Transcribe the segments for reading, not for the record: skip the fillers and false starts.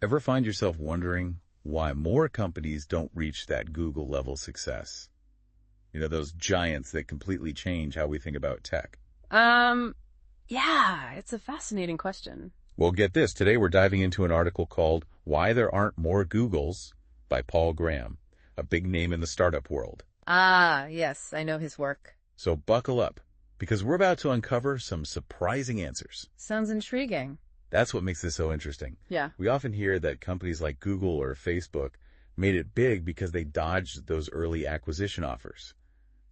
Ever find yourself wondering why more companies don't reach that Google-level success? You know, those giants that completely change how we think about tech. Um, yeah, it's a fascinating question. Well, get this. Today we're diving into an article called Why There Aren't More Googles by Paul Graham, a big name in the startup world. Ah, yes, I know his work. So buckle up, because we're about to uncover some surprising answers. Sounds intriguing. That's what makes this so interesting. Yeah. We often hear that companies like Google or Facebook made it big because they dodged those early acquisition offers.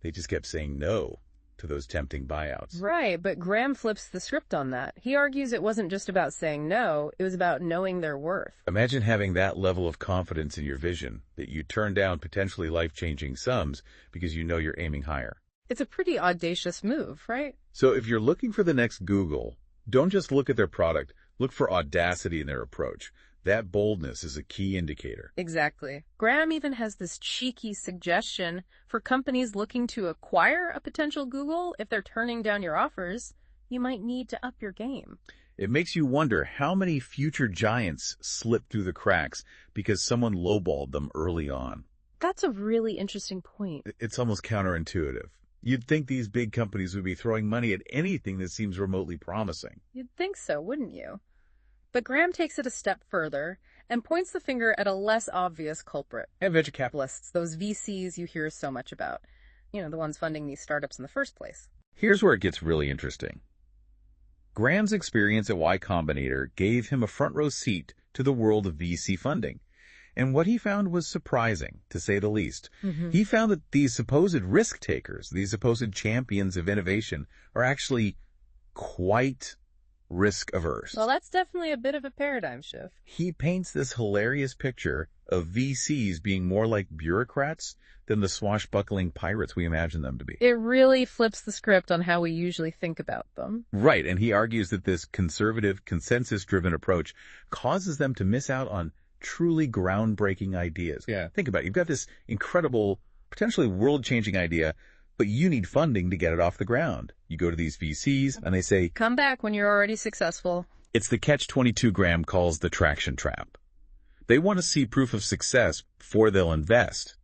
They just kept saying no to those tempting buyouts. Right, but Graham flips the script on that. He argues it wasn't just about saying no, it was about knowing their worth. Imagine having that level of confidence in your vision that you turn down potentially life-changing sums because you know you're aiming higher. It's a pretty audacious move, right? So if you're looking for the next Google, don't just look at their product, look for audacity in their approach. That boldness is a key indicator. Exactly. Graham even has this cheeky suggestion for companies looking to acquire a potential Google. If they're turning down your offers, you might need to up your game. It makes you wonder how many future giants slipped through the cracks because someone lowballed them early on. That's a really interesting point. It's almost counterintuitive. You'd think these big companies would be throwing money at anything that seems remotely promising. You'd think so, wouldn't you? But Graham takes it a step further and points the finger at a less obvious culprit. And venture capitalists. Capitalists, those VCs you hear so much about. You know, the ones funding these startups in the first place. Here's where it gets really interesting. Graham's experience at Y Combinator gave him a front row seat to the world of VC funding. And what he found was surprising, to say the least. He found that these supposed risk takers, these supposed champions of innovation, are actually quite risk averse. Well, that's definitely a bit of a paradigm shift. He paints this hilarious picture of VCs being more like bureaucrats than the swashbuckling pirates we imagine them to be. It really flips the script on how we usually think about them. Right, and he argues that this conservative, consensus-driven approach causes them to miss out on truly groundbreaking ideas. Yeah. Think about it. You've got this incredible, potentially world-changing idea, but you need funding to get it off the ground. You go to these VCs, and they say, Come back when you're already successful. it's the catch-22 Graham calls the traction trap. They want to see proof of success before they'll invest.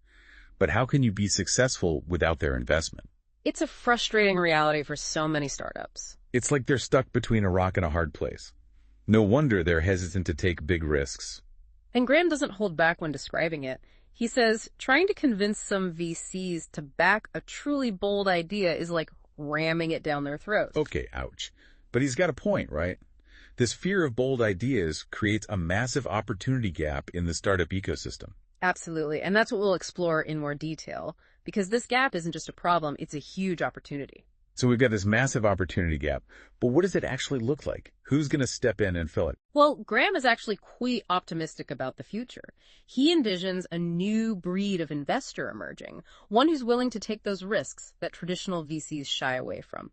But how can you be successful without their investment? It's a frustrating reality for so many startups. It's like they're stuck between a rock and a hard place. No wonder they're hesitant to take big risks. And Graham doesn't hold back when describing it. He says, trying to convince some VCs to back a truly bold idea is like ramming it down their throats. Okay, ouch. But he's got a point, right? This fear of bold ideas creates a massive opportunity gap in the startup ecosystem. Absolutely. And that's what we'll explore in more detail, because this gap isn't just a problem, it's a huge opportunity. So we've got this massive opportunity gap, but what does it actually look like? Who's going to step in and fill it? Well, Graham is actually quite optimistic about the future. He envisions a new breed of investor emerging, one who's willing to take those risks that traditional VCs shy away from.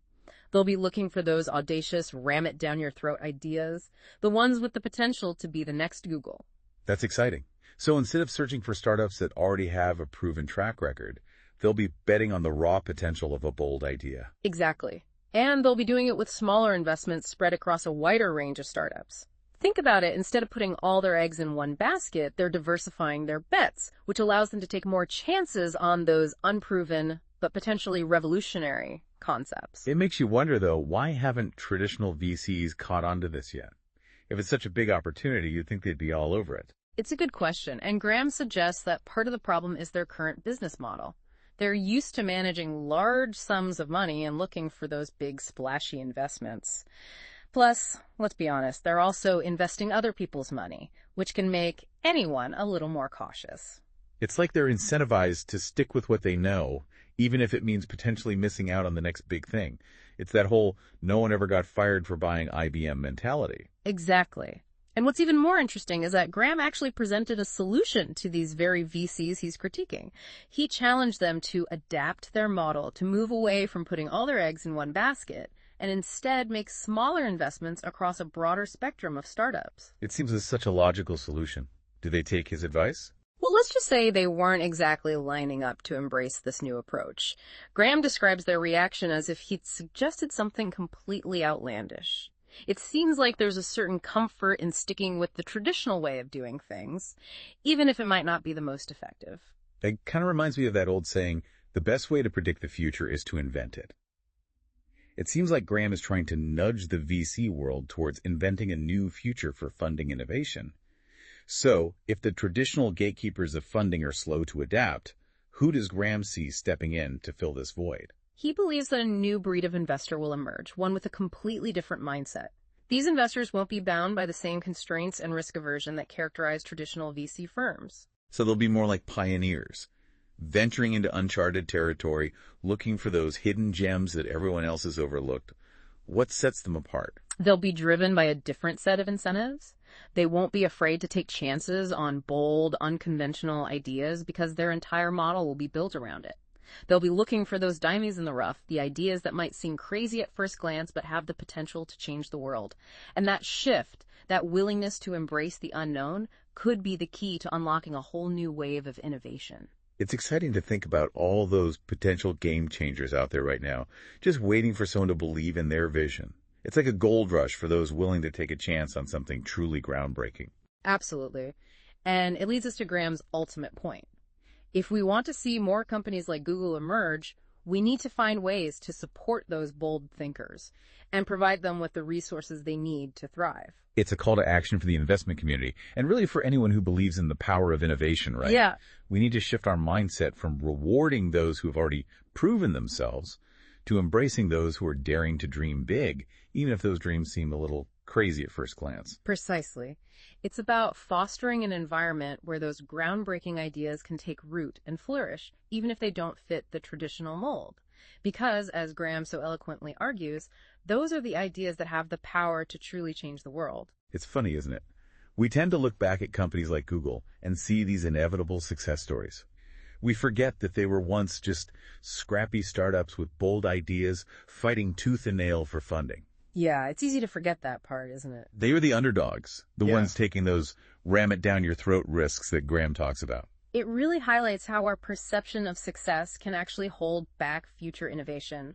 They'll be looking for those audacious, ram-it-down-your-throat ideas, the ones with the potential to be the next Google. That's exciting. So instead of searching for startups that already have a proven track record, they'll be betting on the raw potential of a bold idea. Exactly. And they'll be doing it with smaller investments spread across a wider range of startups. Think about it. Instead of putting all their eggs in one basket, they're diversifying their bets, which allows them to take more chances on those unproven but potentially revolutionary concepts. It makes you wonder, though, why haven't traditional VCs caught on to this yet? If it's such a big opportunity, you'd think they'd be all over it. It's a good question, and Graham suggests that part of the problem is their current business model. They're used to managing large sums of money and looking for those big splashy investments. Plus, let's be honest, they're also investing other people's money, which can make anyone a little more cautious. It's like they're incentivized to stick with what they know, even if it means potentially missing out on the next big thing. It's that whole no one ever got fired for buying IBM mentality. Exactly. And what's even more interesting is that Graham actually presented a solution to these very VCs he's critiquing. He challenged them to adapt their model, to move away from putting all their eggs in one basket, and instead make smaller investments across a broader spectrum of startups. It seems as such a logical solution. Do they take his advice? Well, let's just say they weren't exactly lining up to embrace this new approach. Graham describes their reaction as if he'd suggested something completely outlandish. It seems like there's a certain comfort in sticking with the traditional way of doing things, even if it might not be the most effective. It kind of reminds me of that old saying, the best way to predict the future is to invent it. It seems like Graham is trying to nudge the VC world towards inventing a new future for funding innovation. So, if the traditional gatekeepers of funding are slow to adapt, who does Graham see stepping in to fill this void? He believes that a new breed of investor will emerge, one with a completely different mindset. These investors won't be bound by the same constraints and risk aversion that characterize traditional VC firms. So they'll be more like pioneers, venturing into uncharted territory, looking for those hidden gems that everyone else has overlooked. What sets them apart? They'll be driven by a different set of incentives. They won't be afraid to take chances on bold, unconventional ideas because their entire model will be built around it. They'll be looking for those diamonds in the rough, the ideas that might seem crazy at first glance but have the potential to change the world. And that shift, that willingness to embrace the unknown, could be the key to unlocking a whole new wave of innovation. It's exciting to think about all those potential game changers out there right now, just waiting for someone to believe in their vision. It's like a gold rush for those willing to take a chance on something truly groundbreaking. Absolutely. And it leads us to Graham's ultimate point. If we want to see more companies like Google emerge, we need to find ways to support those bold thinkers and provide them with the resources they need to thrive. It's a call to action for the investment community, and really for anyone who believes in the power of innovation, right? Yeah. We need to shift our mindset from rewarding those who have already proven themselves to embracing those who are daring to dream big, even if those dreams seem a little crazy at first glance. Precisely. It's about fostering an environment where those groundbreaking ideas can take root and flourish, even if they don't fit the traditional mold. Because, as Graham so eloquently argues, those are the ideas that have the power to truly change the world. It's funny, isn't it? We tend to look back at companies like Google and see these inevitable success stories. We forget that they were once just scrappy startups with bold ideas fighting tooth and nail for funding. Yeah, it's easy to forget that part, isn't it? They were the underdogs, the ones taking those ram-it-down-your-throat risks that Graham talks about. It really highlights how our perception of success can actually hold back future innovation.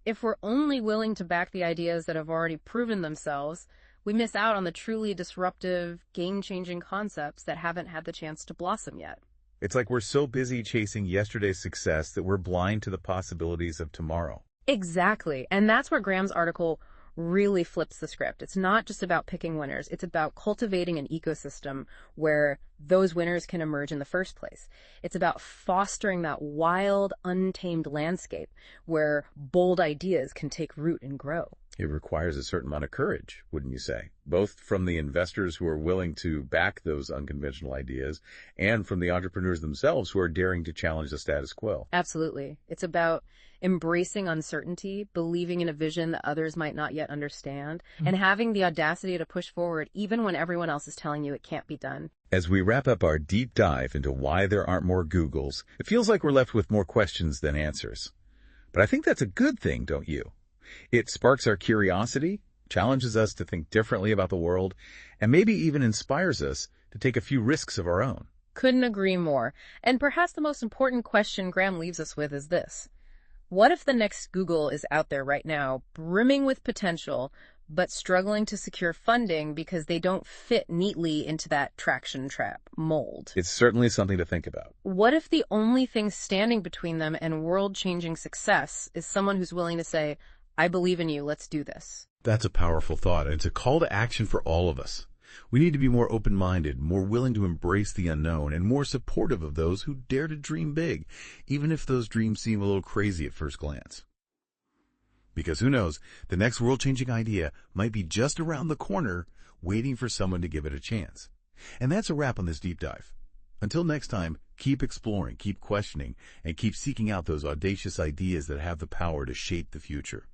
If we're only willing to back the ideas that have already proven themselves, we miss out on the truly disruptive, game-changing concepts that haven't had the chance to blossom yet. It's like we're so busy chasing yesterday's success that we're blind to the possibilities of tomorrow. Exactly. And that's where Graham's article really flips the script. It's not just about picking winners. It's about cultivating an ecosystem where those winners can emerge in the first place. It's about fostering that wild, untamed landscape where bold ideas can take root and grow. It requires a certain amount of courage, wouldn't you say? Both from the investors who are willing to back those unconventional ideas and from the entrepreneurs themselves who are daring to challenge the status quo. Absolutely. It's about embracing uncertainty, believing in a vision that others might not yet understand, and having the audacity to push forward even when everyone else is telling you it can't be done. As we wrap up our deep dive into why there aren't more Googles, it feels like we're left with more questions than answers. But I think that's a good thing, don't you? It sparks our curiosity, challenges us to think differently about the world, and maybe even inspires us to take a few risks of our own. Couldn't agree more. And perhaps the most important question Graham leaves us with is this. What if the next Google is out there right now, brimming with potential, but struggling to secure funding because they don't fit neatly into that traction trap mold? It's certainly something to think about. What if the only thing standing between them and world-changing success is someone who's willing to say, I believe in you, let's do this? That's a powerful thought, and it's a call to action for all of us. We need to be more open-minded, more willing to embrace the unknown, and more supportive of those who dare to dream big, even if those dreams seem a little crazy at first glance. Because who knows, the next world-changing idea might be just around the corner, waiting for someone to give it a chance. And that's a wrap on this deep dive. Until next time, keep exploring, keep questioning, and keep seeking out those audacious ideas that have the power to shape the future.